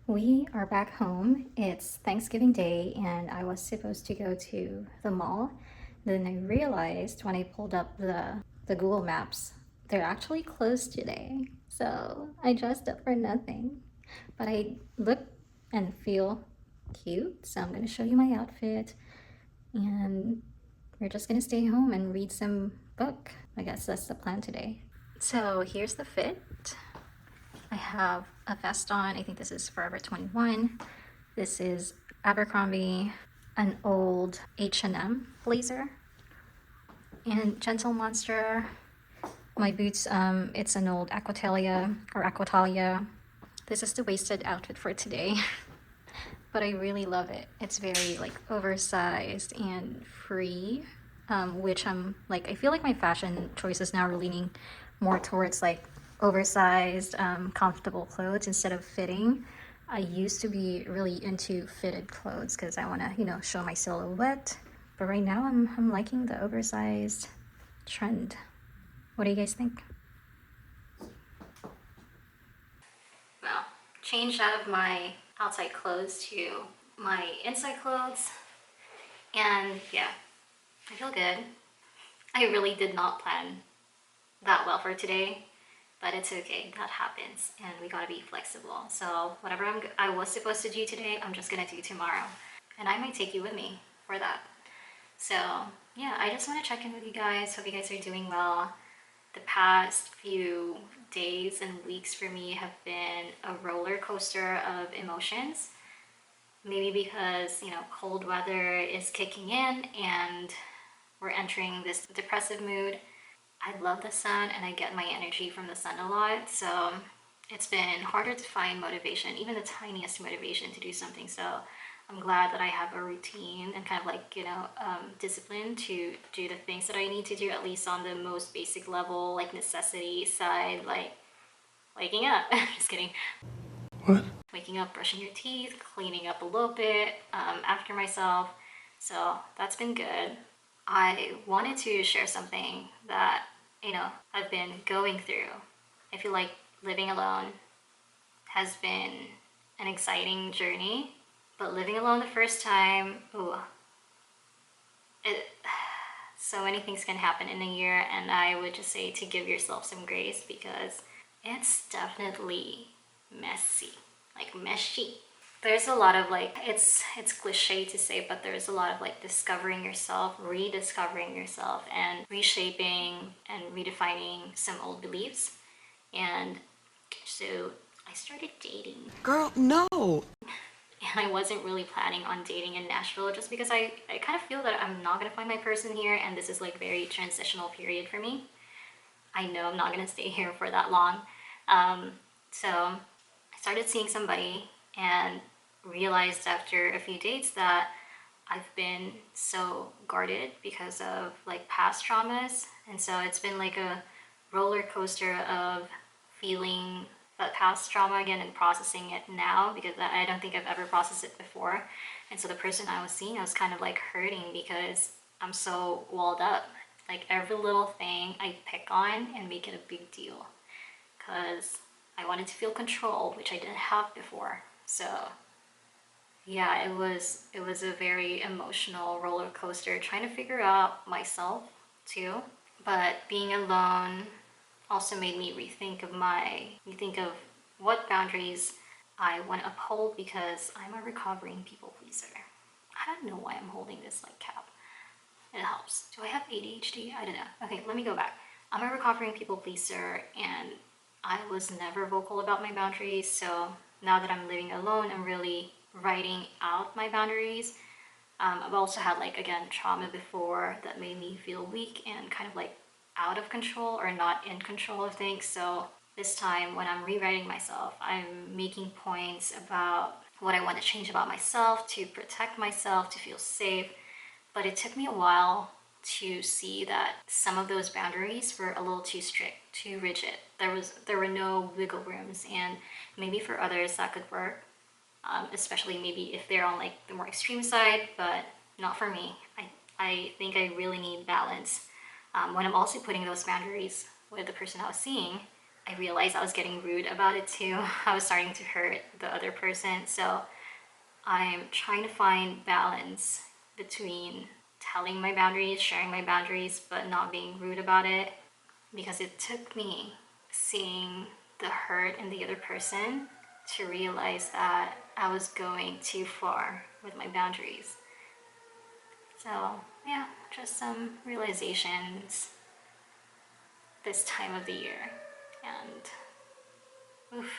We are back home. It's Thanksgiving Day, and I was supposed to go to the mall. Then I realized when I pulled up the Google Maps, they're actually closed today. So I dressed up for nothing. But I look and feel cute, so I'm gonna show you my outfit, and we're just gonna stay home and read some book. I guess that's the plan today. So here's the fit. I have a vest on. I think this is Forever 21. This is Abercrombie, an old H&M blazer, and Gentle Monster. My boots, it's an old Aquatalia. This is the wasted outfit for today, but I really love it. It's very like oversized and free, which I'm like, I feel like my fashion choices now are leaning more towards like oversized, comfortable clothes instead of fitting. I used to be really into fitted clothes because I want to, show my silhouette. But right now I'm liking the oversized trend. What do you guys think? Well, changed out of my outside clothes to my inside clothes. And yeah, I feel good. I really did not plan that well for today, but it's okay. That happens, and we gotta be flexible. So whatever I was supposed to do today, I'm just gonna do tomorrow, and I might take you with me for that. So yeah, I just want to check in with you guys. Hope you guys are doing well. The past few days and weeks for me have been a roller coaster of emotions. Maybe because, cold weather is kicking in and we're entering this depressive mood. I love the sun and I get my energy from the sun a lot. So it's been harder to find motivation, even the tiniest motivation to do something. So I'm glad that I have a routine and kind of like, discipline to do the things that I need to do, at least on the most basic level, like necessity side, like waking up. Just kidding. What? Waking up, brushing your teeth, cleaning up a little bit after myself. So that's been good. I wanted to share something that, I've been going through. I feel like living alone has been an exciting journey, but living alone the first time, ooh, it, so many things can happen in a year, and I would just say to give yourself some grace because it's definitely messy, like meshy. There's a lot of like, it's cliche to say, but there's a lot of like discovering yourself, rediscovering yourself, and reshaping and redefining some old beliefs. And so I started dating. Girl, no. And I wasn't really planning on dating in Nashville just because I kind of feel that I'm not gonna find my person here, and this is like very transitional period for me. I know I'm not gonna stay here for that long. So I started seeing somebody and realized after a few dates that I've been so guarded because of like past traumas. And so it's been like a roller coaster of feeling that past trauma again and processing it now because I don't think I've ever processed it before. And so the person I was seeing, I was kind of like hurting because I'm so walled up. Like every little thing I pick on and make it a big deal because I wanted to feel control, which I didn't have before. So yeah, it was a very emotional roller coaster trying to figure out myself too. But being alone also made me rethink of what boundaries I want to uphold because I'm a recovering people pleaser. I don't know why I'm holding this like cap. It helps. Do I have ADHD? I don't know. Okay, let me go back. I'm a recovering people pleaser and I was never vocal about my boundaries. So now that I'm living alone, I'm really writing out my boundaries. I've also had like, again, trauma before that made me feel weak and kind of like out of control or not in control of things. So this time when I'm rewriting myself, I'm making points about what I want to change about myself to protect myself, to feel safe. But it took me a while to see that some of those boundaries were a little too strict, too rigid. There were no wiggle rooms, and maybe for others that could work, especially maybe if they're on like the more extreme side, but not for me. I think I really need balance when I'm also putting those boundaries with the person I was seeing. I realized I was getting rude about it too. I was starting to hurt the other person. So I'm trying to find balance between telling my boundaries, sharing my boundaries, but not being rude about it. Because it took me seeing the hurt in the other person to realize that I was going too far with my boundaries. So yeah, just some realizations this time of the year. And oof,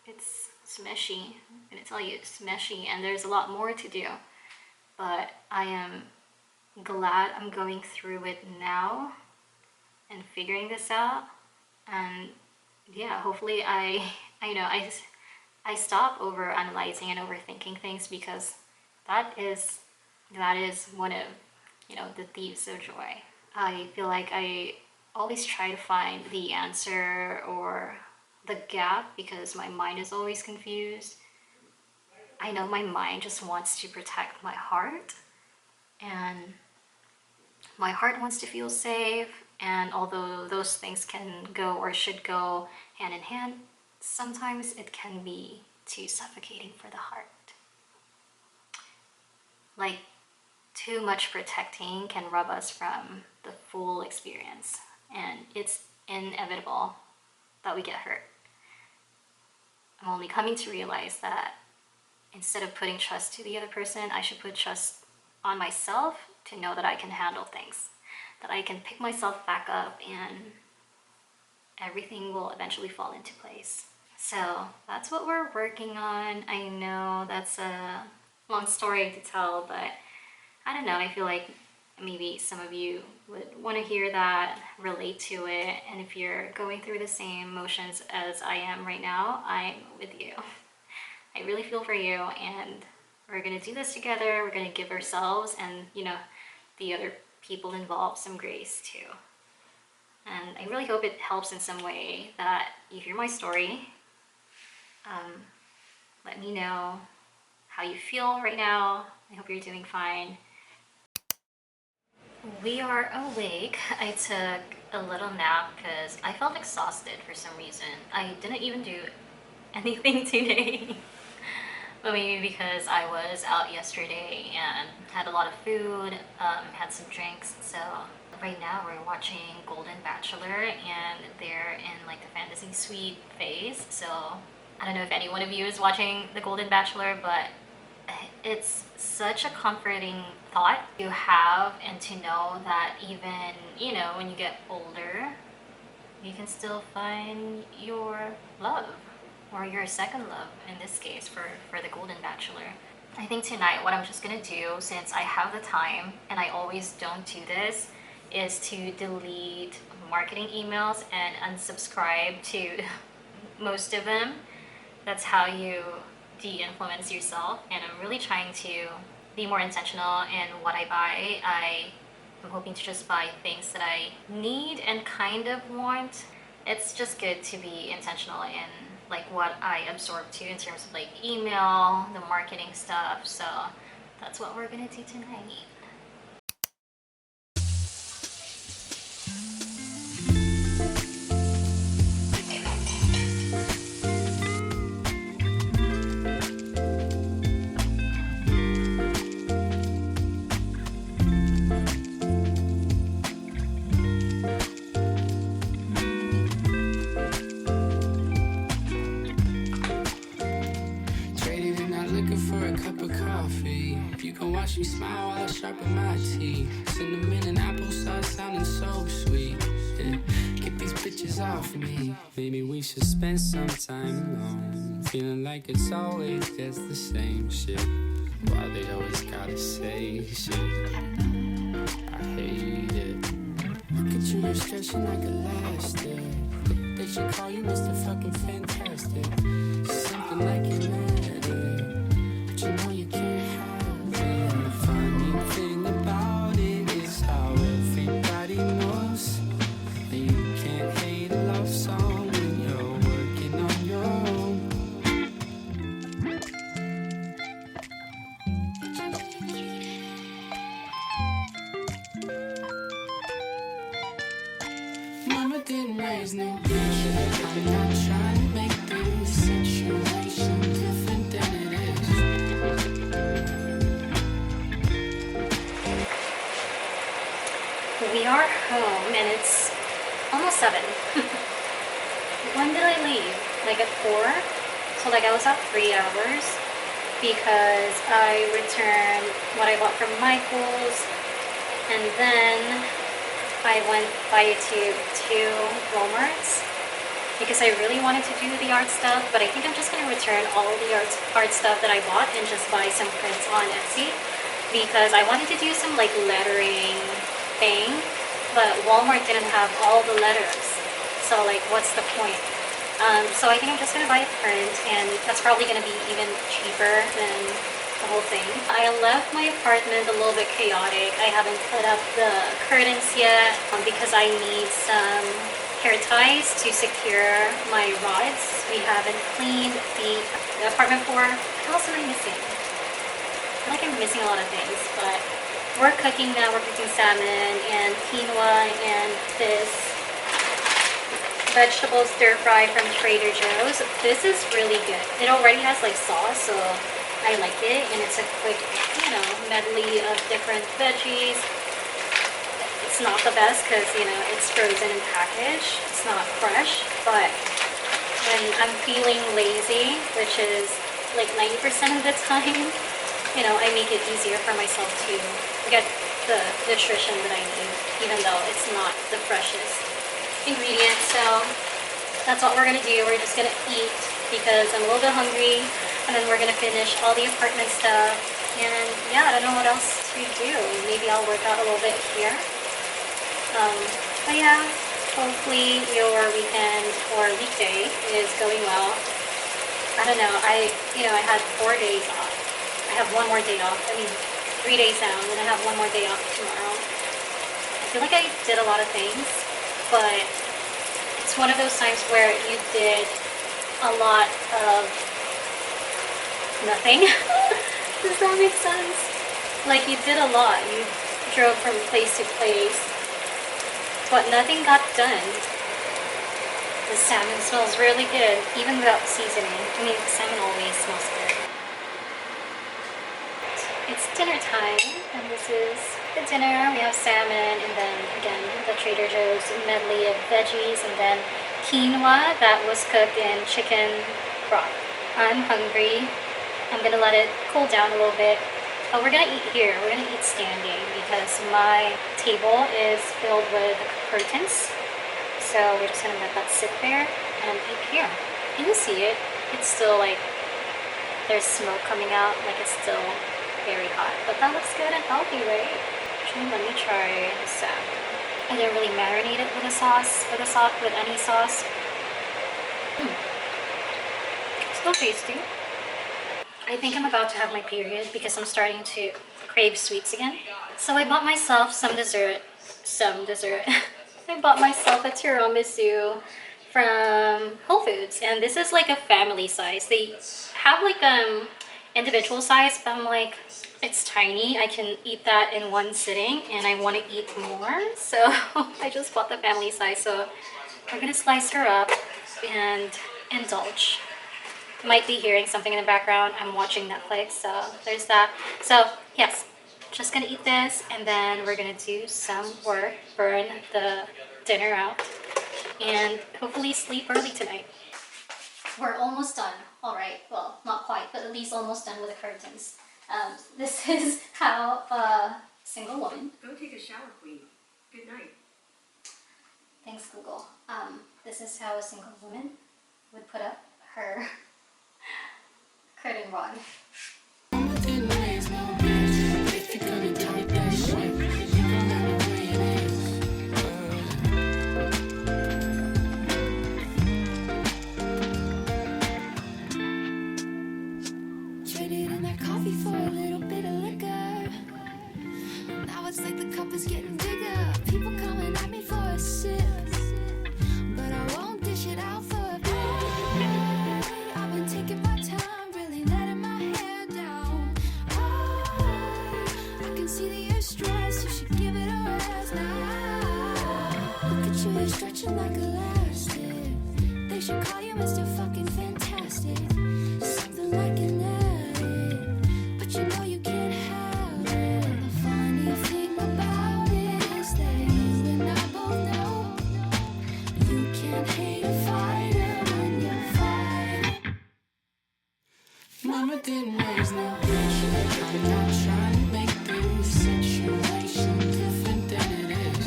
it's meshy. I'm gonna tell you, it's meshy, and there's a lot more to do. But I am glad I'm going through it now and figuring this out. And yeah, hopefully I stop over analyzing and overthinking things, because that is one of the thieves of joy. I feel like I always try to find the answer or the gap because my mind is always confused. I know my mind just wants to protect my heart, and my heart wants to feel safe. And although those things can go or should go hand in hand, sometimes it can be too suffocating for the heart. Like, too much protecting can rob us from the full experience, and it's inevitable that we get hurt. I'm only coming to realize that instead of putting trust to the other person, I should put trust on myself to know that I can handle things, that I can pick myself back up, and everything will eventually fall into place. So that's what we're working on. I know that's a long story to tell, but I don't know, I feel like maybe some of you would want to hear that, relate to it, and if you're going through the same emotions as I am right now, I'm with you. I really feel for you, and we're gonna do this together. We're gonna give ourselves and the other people involved some grace too. And I really hope it helps in some way that you hear my story. Let me know how you feel right now. I hope you're doing fine. We are awake. I took a little nap because I felt exhausted for some reason. I didn't even do anything today. But maybe because I was out yesterday and had a lot of food, had some drinks. So right now we're watching Golden Bachelor, and they're in like the fantasy suite phase. So I don't know if any one of you is watching the Golden Bachelor, but it's such a comforting thought to have, and to know that even when you get older, you can still find your love, or your second love in this case for the Golden Bachelor. I think tonight what I'm just gonna do, since I have the time and I always don't do this, is to delete marketing emails and unsubscribe to most of them. That's how you de-influence yourself, and I'm really trying to be more intentional in what I buy. I'm hoping to just buy things that I need and kind of want. It's just good to be intentional in like what I absorb to in terms of like email, the marketing stuff. So that's what we're gonna do tonight. Traded and not looking for a cup of coffee. You can watch me smile while I sharpen my teeth. Cinnamon and applesauce sounding so sweet. Yeah. Get these bitches off me. Maybe we should spend some time alone. Feeling like it's always just the same shit. Why they always gotta say shit. I hate it. Look at you, you're stretching like elastic. They should call you Mr. Fucking Fantastic. Something like it matters, but you know you can't have it. And the funny thing about it is how everybody knows that you can't hate a love song when you're working on your own. Mama didn't raise no bitch. I'm not trying to make this situation different than it is. We are home and it's almost 7. When did I leave? Like at 4? So like I was out 3 hours because I returned what I bought from Michael's, and then I went by to 2 Walmarts because I really wanted to do the art stuff, but I think I'm just gonna return all the art stuff that I bought and just buy some prints on Etsy because I wanted to do some like lettering thing, but Walmart didn't have all the letters, so like what's the point? So I think I'm just gonna buy a print, and that's probably gonna be even cheaper than the whole thing. I left my apartment a little bit chaotic. I haven't put up the curtains yet because I need some hair ties to secure my rods. We haven't cleaned the apartment floor. What else am I missing? I feel like I'm missing a lot of things, but we're cooking now. We're cooking salmon and quinoa and this vegetable stir fry from Trader Joe's. This is really good. It already has like sauce, so I like it, and it's a quick, you know, medley of different veggies. It's not the best because, you know, it's frozen and packaged. It's not fresh, but when I'm feeling lazy, which is like 90% of the time, you know, I make it easier for myself to get the nutrition that I need, even though it's not the freshest ingredient. So that's what we're gonna do. We're just gonna eat because I'm a little bit hungry, and then we're gonna finish all the apartment stuff. And yeah, I don't know what else to do. Maybe I'll work out a little bit here. But yeah, hopefully your weekend or weekday is going well. I don't know. I had 4 days off. I have 1 more day off. I mean, 3 days now, and then I have 1 more day off tomorrow. I feel like I did a lot of things, but it's one of those times where you did a lot of nothing. Does that make sense? Like you did a lot. You drove from place to place, but nothing got done. The salmon smells really good, even without seasoning. I mean, salmon always smells good. It's dinner time, and this is the dinner. We have salmon, and then again the Trader Joe's medley of veggies, and then quinoa that was cooked in chicken broth. I'm hungry. I'm gonna let it cool down a little bit. But we're gonna eat here. We're gonna eat standing because my table is filled with curtains. So we're just gonna let that sit there and eat here. You can see it. It's still like there's smoke coming out, like it's still very hot. But that looks good and healthy, right? Actually, let me try the salmon. I didn't really marinate it with a sauce, with any sauce. Still tasty. I think I'm about to have my period because I'm starting to crave sweets again. So I bought myself some dessert. I bought myself a tiramisu from Whole Foods, and this is like a family size. They have like individual size, but I'm like, it's tiny. I can eat that in one sitting, and I want to eat more. So I just bought the family size. So we're gonna slice her up and indulge. You might be hearing something in the background. I'm watching Netflix, so there's that. So yes, just gonna eat this, and then we're gonna do some work, burn the dinner out, and hopefully sleep early tonight. We're almost done. All right, well, not quite, but at least almost done with the curtains. This is how a single woman. Go take a shower, Queen. Good night. Thanks, Google. This is how a single woman would put up her curtain rod. Didn't raise no bitch. If you're gonna talk that shit, you gon' have to weigh it in. Traded in that coffee for a little bit of liquor. Now it's like the cup is getting bigger. People coming at me for a sip, but I won't dish it out for a bit. I've been taking my time, really letting my hair Mama didn't raise no bitch. I'm not trying to make this situation different than it is.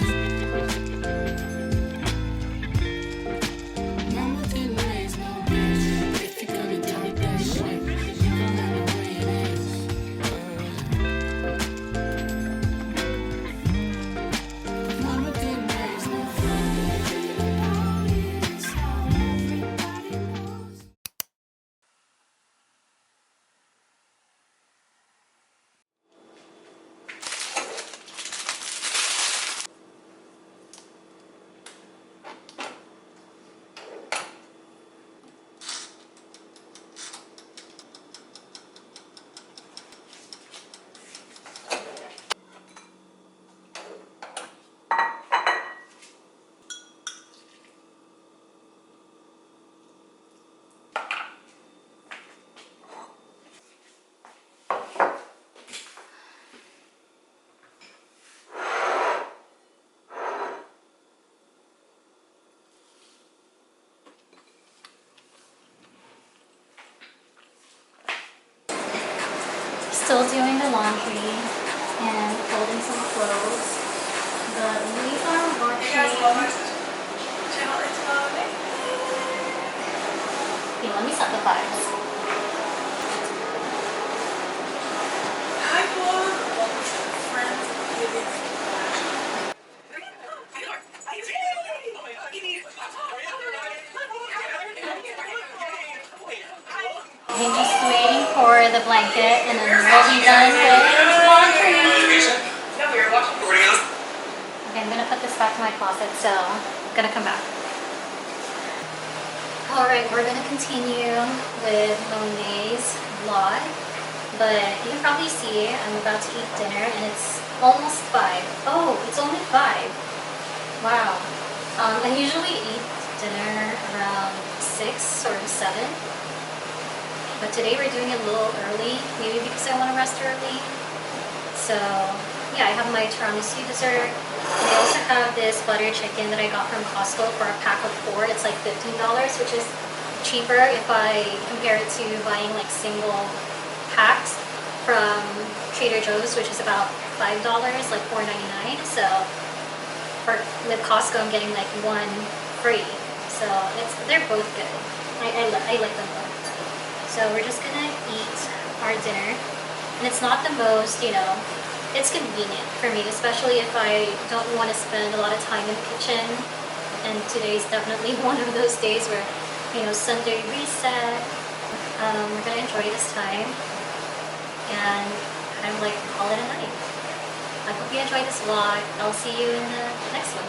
Mama didn't raise no bitch. If you're gonna talk that shit, you gon' have the way it is. Mama didn't raise no bitch. Still doing the laundry and folding some clothes, but we are watching. Okay, let me set the vibes. I'm just waiting for the blanket and then we'll be done with laundry. Okay, I'm gonna put this back to my closet, so I'm gonna come back. Alright, we're gonna continue with Monet's vlog, but you can probably see I'm about to eat dinner and it's almost 5. Oh, it's only 5. Wow. I usually eat dinner around 6 or 7. But today we're doing it a little early, maybe because I want to rest early. So yeah, I have my tiramisu dessert. And I also have this butter chicken that I got from Costco for a pack of 4. It's like $15, which is cheaper if I compare it to buying like single packs from Trader Joe's, which is about $5, like $4.99. So with Costco, I'm getting like 1 free. So they're both good. I like them both. So we're just gonna eat our dinner. And it's not the most, it's convenient for me, especially if I don't want to spend a lot of time in the kitchen. And today's definitely one of those days where, Sunday reset. We're gonna enjoy this time and kind of like call it a night. I hope you enjoyed this vlog. I'll see you in the next one.